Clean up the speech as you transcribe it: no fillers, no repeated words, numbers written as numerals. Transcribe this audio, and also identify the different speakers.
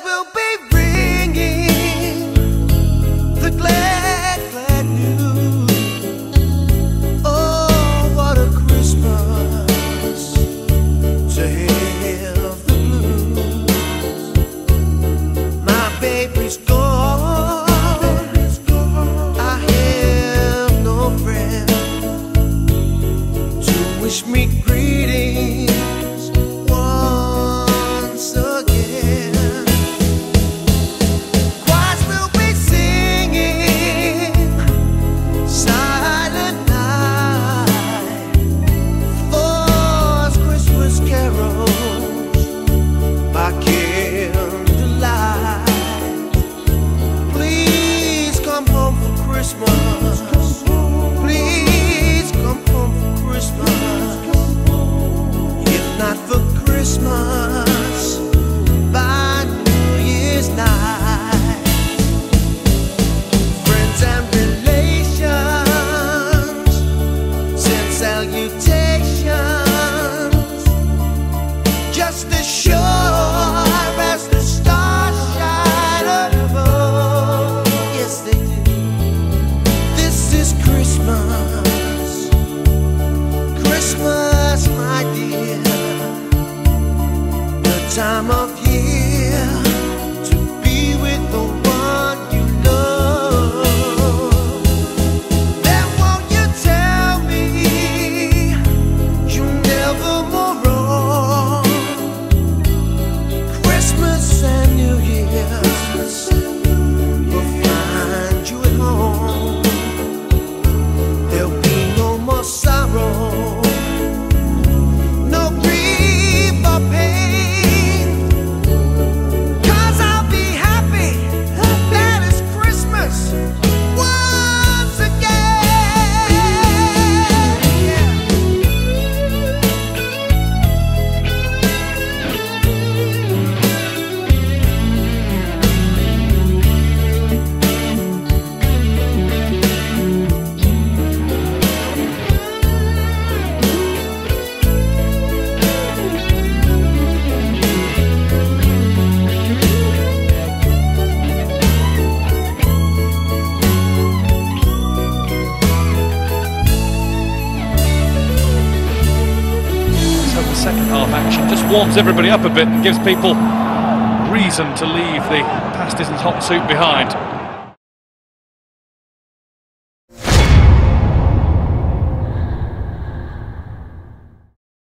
Speaker 1: will be ringing the glad, glad news. Oh, what a Christmas to have the blues. My baby's gone, I have no friend to wish me greetings once again. Choirs will be singing Silent Night, those Christmas carols by candlelight. Please come home for Christmas. Please come home for Christmas. If not for Christmas, by New Year's night. Friends and relations send salutations, just as sure as the stars shine above. Yes, they do. This is Christmas, Christmas, my dear, the time of year to be with the one you love. Then won't you tell me you're never more wrong? Christmas and New Year's will find you at home. There'll be no more sorrow, no grief or pain, 'cause I'll be happy that it's Christmas once again. Yeah.
Speaker 2: So the second half action just warms everybody up a bit and gives people reason to leave the pasties and hot soup behind.